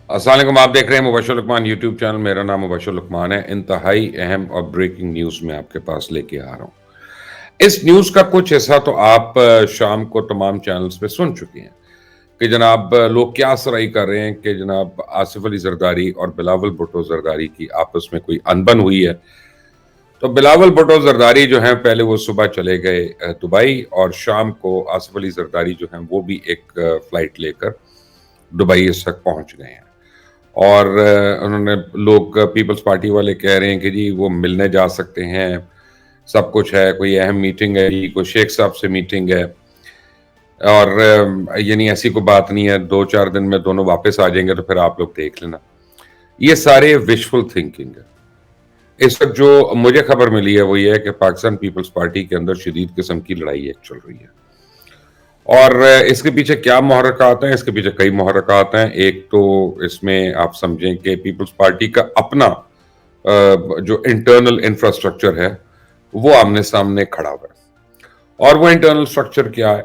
السلام علیکم، آپ دیکھ رہے ہیں مبشر لقمان یوٹیوب چینل. میرا نام مبشر لقمان ہے. انتہائی اہم اور بریکنگ نیوز میں آپ کے پاس لے کے آ رہا ہوں. اس نیوز کا کچھ حصہ تو آپ شام کو تمام چینلز پہ سن چکے ہیں کہ جناب لوگ کیا سرائی کر رہے ہیں کہ جناب آصف علی زرداری اور بلاول بھٹو زرداری کی آپس میں کوئی انبن ہوئی ہے. تو بلاول بھٹو زرداری جو ہیں پہلے وہ صبح چلے گئے دبئی، اور شام کو آصف علی زرداری جو ہیں وہ بھی ایک فلائٹ لے کر دبئی اس تک پہنچ گئے ہیں. اور انہوں نے لوگ پیپلز پارٹی والے کہہ رہے ہیں کہ جی وہ ملنے جا سکتے ہیں، سب کچھ ہے، کوئی اہم میٹنگ ہے جی، کوئی شیخ صاحب سے میٹنگ ہے، اور یعنی ایسی کوئی بات نہیں ہے، 2-4 دن میں دونوں واپس آ جائیں گے تو پھر آپ لوگ دیکھ لینا. یہ سارے وشفل تھنکنگ ہے. اس وقت جو مجھے خبر ملی ہے وہ یہ ہے کہ پاکستان پیپلز پارٹی کے اندر شدید قسم کی لڑائی ایک چل رہی ہے. اور اس کے پیچھے کیا محرکات ہیں؟ اس کے پیچھے کئی محرکات ہیں. ایک تو اس میں آپ سمجھیں کہ پیپلز پارٹی کا اپنا جو انٹرنل انفراسٹرکچر ہے وہ آمنے سامنے کھڑا ہوا ہے. اور وہ انٹرنل سٹرکچر کیا ہے؟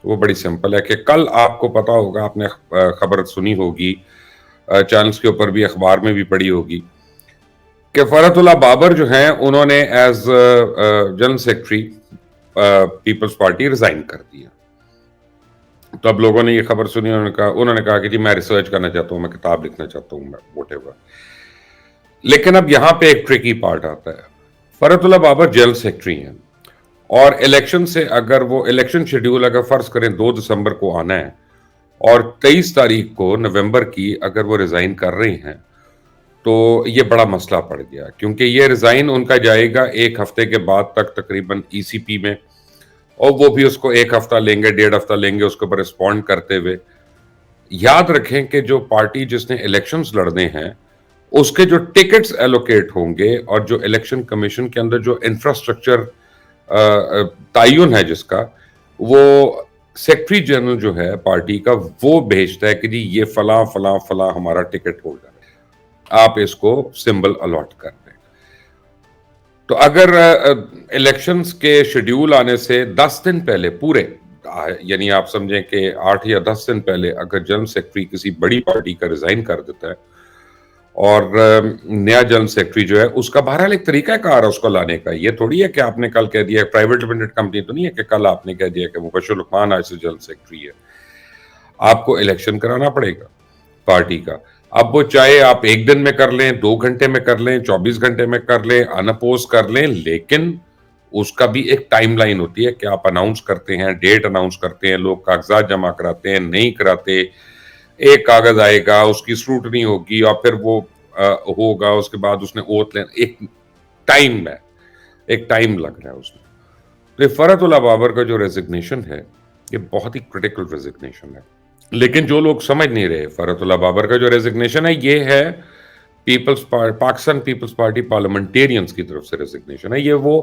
وہ بڑی سمپل ہے کہ کل آپ کو پتا ہوگا، آپ نے خبر سنی ہوگی، چینلز کے اوپر بھی، اخبار میں بھی پڑھی ہوگی کہ فرحت اللہ بابر جو ہیں انہوں نے as general secretary Peoples Party resign کر دیا. تو اب لوگوں نے یہ خبر سنی، انہوں نے کہا کہ جی میں ریسرچ کرنا چاہتا ہوں، میں کتاب لکھنا چاہتا ہوں، واٹ ایور. لیکن اب یہاں پہ ایک ٹرکی پارٹ آتا ہے. فرحت اللہ بابر جنرل سیکرٹری ہیں، اور الیکشن سے اگر وہ الیکشن شیڈیول اگر فرض کریں 2 دسمبر کو آنا ہے اور 23 تاریخ کو نومبر کی اگر وہ ریزائن کر رہی ہیں تو یہ بڑا مسئلہ پڑ گیا، کیونکہ یہ ریزائن ان کا جائے گا 1 ہفتے کے بعد تک تقریباً ECP میں، اور وہ بھی اس کو 1 ہفتہ لیں گے، 1.5 ہفتہ لیں گے اس کے اوپر رسپونڈ کرتے ہوئے. یاد رکھیں کہ جو پارٹی جس نے الیکشنز لڑنے ہیں اس کے جو ٹکٹس ایلوکیٹ ہوں گے اور جو الیکشن کمیشن کے اندر جو انفراسٹرکچر تعین ہے جس کا، وہ سیکرٹری جنرل جو ہے پارٹی کا وہ بھیجتا ہے کہ جی یہ فلاں فلاں فلاں ہمارا ٹکٹ ہولڈر ہے، آپ اس کو سمبل الاٹ کر دیں. تو اگر الیکشنز کے شیڈیول آنے سے 10 دن پہلے پورے، یعنی آپ سمجھیں کہ 8 یا 10 دن پہلے اگر جنرل سیکرٹری کسی بڑی پارٹی کا ریزائن کر دیتا ہے اور نیا جنرل سیکرٹری جو ہے اس کا بہرحال ایک طریقہ کار ہے اس کو لانے کا. یہ تھوڑی ہے کہ آپ نے کل کہہ دیا، پرائیویٹ لمیٹڈ کمپنی تو نہیں ہے کہ کل آپ نے کہہ دیا کہ مبشر لقمان آج سے جنرل سیکرٹری ہے. آپ کو الیکشن کرانا پڑے گا پارٹی کا. اب وہ چاہے آپ 1 دن میں کر لیں، 2 گھنٹے میں کر لیں، 24 گھنٹے میں کر لیں، انپوز کر لیں، لیکن اس کا بھی ایک ٹائم لائن ہوتی ہے کہ آپ اناؤنس کرتے ہیں، ڈیٹ اناؤنس کرتے ہیں، لوگ کاغذات جمع کراتے ہیں، نہیں کراتے، ایک کاغذ آئے گا، اس کی اسکروٹنی ہوگی، اور پھر وہ ہوگا، اس کے بعد اس نے اوتھ لینا، ایک ٹائم ہے، ایک ٹائم لگ رہا ہے اس میں. تو فرحت اللہ بابر کا جو ریزگنیشن ہے یہ بہت ہی کریٹیکل ریزگنیشن ہے. لیکن جو لوگ سمجھ نہیں رہے، فرحت اللہ بابر کا جو ریزگنیشن ہے یہ ہے پاکستان پیپلز پارٹی پارلیمنٹیرینز کی طرف سے ریزگنیشن ہے. یہ وہ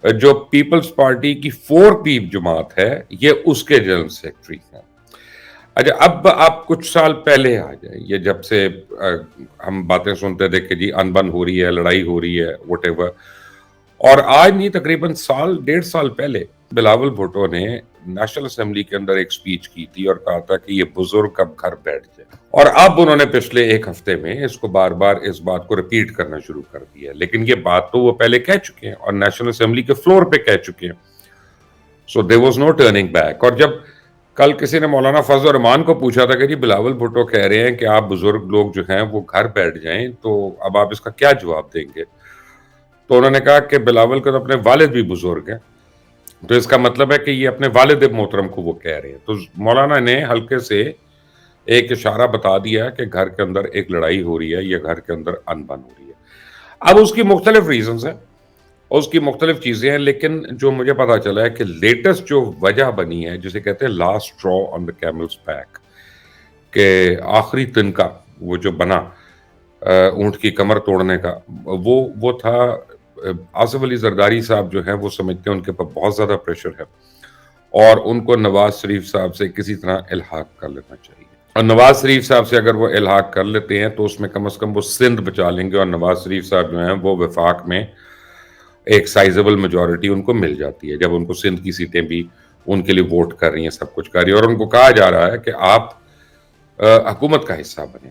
جو پیپلز پارٹی کی 4P جماعت ہے یہ اس کے جنرل سیکرٹری ہیں. اچھا، اب آپ کچھ سال پہلے آ جائیں، یہ جب سے ہم باتیں سنتے تھے کہ جی انبن ہو رہی ہے، لڑائی ہو رہی ہے، وٹ ایور، اور آج نہیں تقریباً 1.5 سال پہلے بلاول بھٹو نے نیشنل اسمبلی کے اندر ایک سپیچ کی تھی اور کہا تھا کہ یہ بزرگ اب گھر بیٹھ جائے. اور اب انہوں نے پچھلے 1 ہفتے میں اس کو بار بار اس بات کو ریپیٹ کرنا شروع کر دیا. لیکن یہ بات تو وہ پہلے کہہ چکے ہیں اور نیشنل اسمبلی کے فلور پہ کہہ چکے ہیں. So there was no turning back. اور جب کل کسی نے مولانا فضل الرحمان کو پوچھا تھا کہ جی بلاول بھٹو کہہ رہے ہیں کہ آپ بزرگ لوگ جو ہیں وہ گھر بیٹھ جائیں، تو اب آپ اس کا کیا جواب دیں گے؟ تو انہوں نے کہا کہ بلاول کا تو اپنے والد بھی بزرگ ہیں، تو اس کا مطلب ہے کہ یہ اپنے والد محترم کو وہ کہہ رہے ہیں. تو مولانا نے ہلکے سے ایک اشارہ بتا دیا کہ گھر کے اندر ایک لڑائی ہو رہی ہے، یہ گھر کے اندر انبن ہو رہی ہے. اب اس کی مختلف ریزنز ہیں، اس کی مختلف چیزیں ہیں، لیکن جو مجھے پتا چلا ہے کہ لیٹسٹ جو وجہ بنی ہے جسے کہتے ہیں لاسٹ اسٹرا آن دا کیملز بیک، کہ آخری تنکا وہ جو بنا اونٹ کی کمر توڑنے کا، وہ تھا آصف علی زرداری صاحب جو ہیں وہ سمجھتے ہیں ان کے پر بہت زیادہ پریشر ہے اور ان کو نواز شریف صاحب سے کسی طرح الحاق کر لینا چاہیے. اور نواز شریف صاحب سے اگر وہ الحاق کر لیتے ہیں تو اس میں کم از کم وہ سندھ بچا لیں گے، اور نواز شریف صاحب جو ہیں وہ وفاق میں ایک سائزبل میجورٹی ان کو مل جاتی ہے جب ان کو سندھ کی سیٹیں بھی ان کے لیے ووٹ کر رہی ہیں، سب کچھ کر رہی ہیں، اور ان کو کہا جا رہا ہے کہ آپ حکومت کا حصہ بنیں.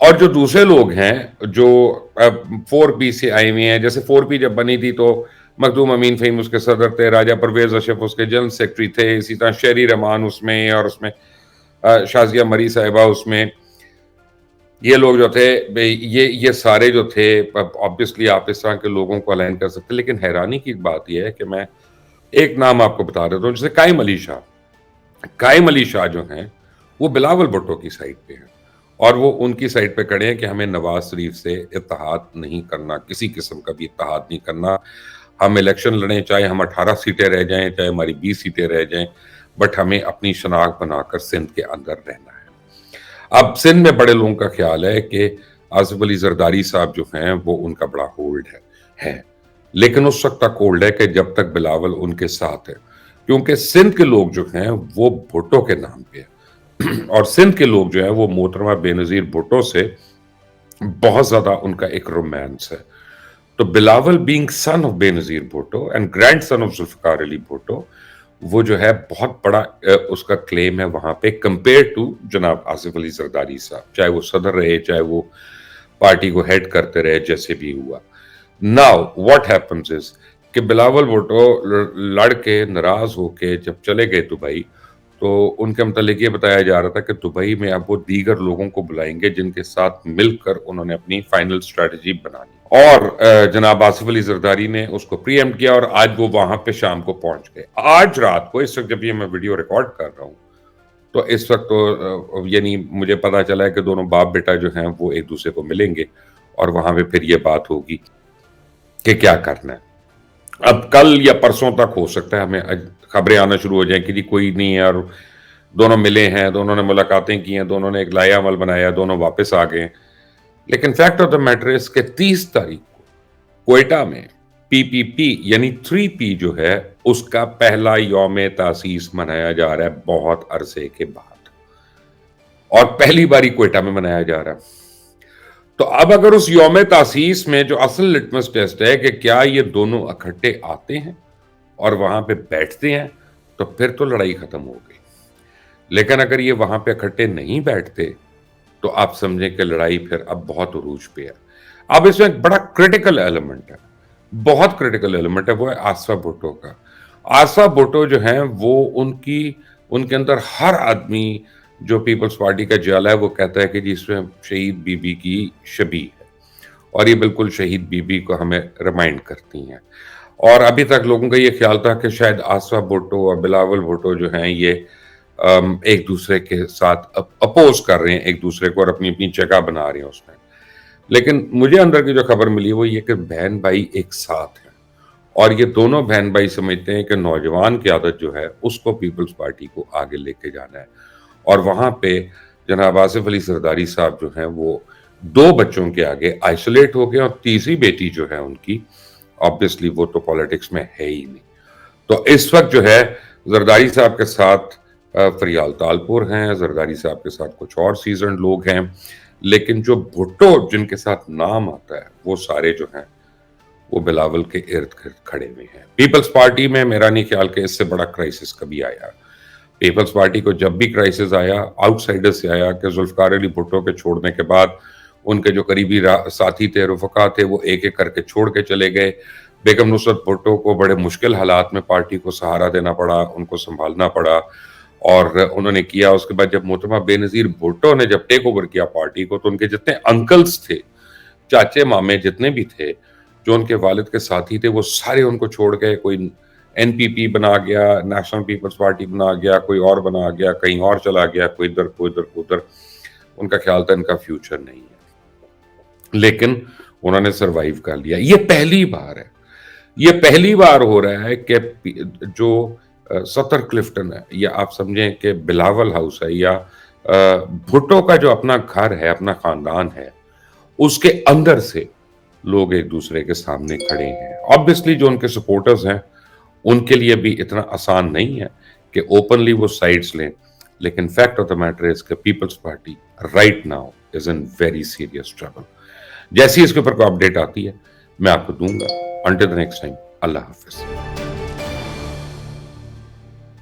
اور جو دوسرے لوگ ہیں جو 4P سے آئے ہوئے ہیں، جیسے 4P جب بنی تھی تو مخدوم امین فہیم اس کے صدر تھے، راجہ پرویز اشرف اس کے جنرل سیکرٹری تھے، اسی طرح شہری رحمان اس میں، اور اس میں شازیہ مری صاحبہ اس میں، یہ لوگ جو تھے یہ سارے جو تھے، آبویسلی آپ اس طرح کے لوگوں کو الائن کر سکتے، لیکن حیرانی کی بات یہ ہے کہ میں ایک نام آپ کو بتا دیتا ہوں، جیسے قائم علی شاہ جو ہیں وہ بلاول بھٹو کی سائٹ پہ ہیں، اور وہ ان کی سائٹ پہ کھڑے ہیں کہ ہمیں نواز شریف سے اتحاد نہیں کرنا، کسی قسم کا بھی اتحاد نہیں کرنا، ہم الیکشن لڑیں چاہے ہم 18 سیٹیں رہ جائیں چاہے ہماری 20 سیٹیں رہ جائیں، بٹ ہمیں اپنی شناخت بنا کر سندھ کے اندر رہنا ہے۔ اب سندھ میں بڑے لوگوں کا خیال ہے کہ آصف علی زرداری صاحب جو ہیں وہ ان کا بڑا ہولڈ ہے، لیکن اس وقت تک ہولڈ ہے کہ جب تک بلاول ان کے ساتھ ہے، کیونکہ سندھ کے لوگ جو ہیں وہ بھٹو کے نام پہ ہیں، اور سندھ کے لوگ جو ہیں وہ محترمہ بے نظیر بھٹو سے بہت زیادہ ان کا ایک رومانس ہے۔ تو Bilawal being son of Benazir Bhutto and grand son of Zulfiqar Ali Bhutto, وہ جو ہے بہت بڑا اس کا کلیم ہے وہاں پہ کمپیئر ٹو جناب آصف علی زرداری صاحب، چاہے وہ صدر رہے چاہے وہ پارٹی کو ہیڈ کرتے رہے، جیسے بھی ہوا۔ ناؤ واٹ ہیپنز از کہ بلاول بھٹو لڑ کے ناراض ہو کے جب چلے گئے دبئی، تو ان کے متعلق یہ بتایا جا رہا تھا کہ دبئی میں اب وہ دیگر لوگوں کو بلائیں گے جن کے ساتھ مل کر انہوں نے اپنی فائنل اسٹریٹجی بنانی، اور جناب آصف علی زرداری نے اس کو پری ایمپٹ کیا، اور آج وہ وہاں پہ شام کو پہنچ گئے۔ آج رات کو، اس وقت جب یہ میں ویڈیو ریکارڈ کر رہا ہوں، تو اس وقت تو یعنی مجھے پتا چلا ہے کہ دونوں باپ بیٹا جو ہیں وہ ایک دوسرے کو ملیں گے، اور وہاں پہ پھر یہ بات ہوگی کہ کیا کرنا ہے۔ اب کل یا پرسوں تک ہو سکتا ہے ہمیں خبریں آنا شروع ہو جائیں کہ جی کوئی نہیں ہے، اور دونوں ملے ہیں، دونوں نے ملاقاتیں کی ہیں، دونوں نے ایک لائحہ عمل بنایا، دونوں واپس آ گئے ہیں۔ لیکن فیکٹ آف دا میٹر اس کے 30 تاریخ کو کوئٹہ میں PPP یعنی 3P جو ہے اس کا پہلا یوم تاسیس منایا جا رہا ہے بہت عرصے کے بعد، اور پہلی باری کوئٹہ میں منایا جا رہا ہے۔ تو اب اگر اس یوم تاسیس میں جو اصل لٹمس ٹیسٹ ہے کہ کیا یہ دونوں اکٹھے آتے ہیں اور وہاں پہ بیٹھتے ہیں، تو پھر تو لڑائی ختم ہو گئی۔ لیکن اگر یہ وہاں پہ اکٹھے نہیں بیٹھتے تو آپ سمجھیں کہ لڑائی پھر اب بہت عروج پہ ہے۔ اب اس میں ایک بڑا کریٹیکل ایلیمنٹ ہے، بہت کریٹیکل ایلیمنٹ ہے، وہ ہے آصف بھٹو کا۔ آصف بھٹو جو ہیں وہ ان کے اندر ہر آدمی جو پیپلز پارٹی کا جالا ہے وہ کہتا ہے کہ جی اس میں شہید بی بی کی شبیہ ہے، اور یہ بالکل شہید بی بی کو ہمیں ریمائنڈ کرتی ہیں۔ اور ابھی تک لوگوں کا یہ خیال تھا کہ شاید آصف بھٹو اور بلاول بھٹو جو ہیں یہ ایک دوسرے کے ساتھ اپوز کر رہے ہیں ایک دوسرے کو، اور اپنی اپنی جگہ بنا رہے ہیں اس میں۔ لیکن مجھے اندر کی جو خبر ملی وہ یہ کہ بہن بھائی ایک ساتھ ہیں، اور یہ دونوں بہن بھائی سمجھتے ہیں کہ نوجوان قیادت جو ہے اس کو پیپلز پارٹی کو آگے لے کے جانا ہے، اور وہاں پہ جناب آصف علی زرداری صاحب جو ہیں وہ 2 بچوں کے آگے آئسولیٹ ہو گئے، اور تیسری بیٹی جو ہے ان کی آبویسلی وہ تو پالیٹکس میں ہے ہی نہیں۔ تو اس وقت جو ہے زرداری صاحب کے ساتھ فریال تالپور ہیں، زرداری صاحب کے ساتھ کچھ اور سیزنڈ لوگ ہیں، لیکن جو بھٹو جن کے ساتھ نام آتا ہے وہ سارے جو ہیں وہ بلاول کے ارد گرد کھڑے ہوئے ہیں۔ پیپلز پارٹی میں میرا نہیں خیال کہ اس سے بڑا کرائسس کبھی آیا۔ پیپلز پارٹی کو جب بھی کرائسس آیا آؤٹ سائڈر سے آیا، کہ ذوالفقار علی بھٹو کے چھوڑنے کے بعد ان کے جو قریبی ساتھی تھے، رفقا تھے، وہ ایک ایک کر کے چھوڑ کے چلے گئے۔ بیگم نصرت بھٹو کو بڑے مشکل حالات میں پارٹی کو سہارا دینا پڑا، ان کو سنبھالنا پڑا، اور انہوں نے کیا۔ اس کے بعد جب محترمہ بے نظیر بھٹو نے جب ٹیک اوور کیا پارٹی کو، تو ان کے جتنے انکلز تھے، چاچے مامے جتنے بھی تھے جو ان کے والد کے ساتھی تھے، وہ سارے ان کو چھوڑ گئے۔ کوئی NPP بنا گیا، نیشنل پیپلز پارٹی بنا گیا، کوئی اور بنا گیا، کہیں اور چلا گیا، کوئی ادھر کوئی ادھر کوئی ادھر۔ ان کا خیال تھا ان کا فیوچر نہیں ہے، لیکن انہوں نے سروائیو کر لیا۔ یہ پہلی بار ہے، یہ پہلی بار ہو رہا ہے کہ جو سطر کلفٹن ہے، یا آپ سمجھیں کہ بلاول ہاؤس ہے، یا بھٹو کا جو اپنا گھر ہے، اپنا خاندان ہے، اس کے اندر سے لوگ ایک دوسرے کے سامنے کھڑے ہیں۔ آبویسلی جو ان کے سپورٹرز ہیں ان کے لیے بھی اتنا آسان نہیں ہے کہ اوپنلی وہ سائڈز لیں، لیکن fact of the matter is کہ People's Party right now is in very serious trouble. جیسی اس کے اوپر کوئی اپڈیٹ آتی ہے میں آپ کو دوں گا۔ انٹل دی نیکسٹ ٹائم، اللہ حافظ۔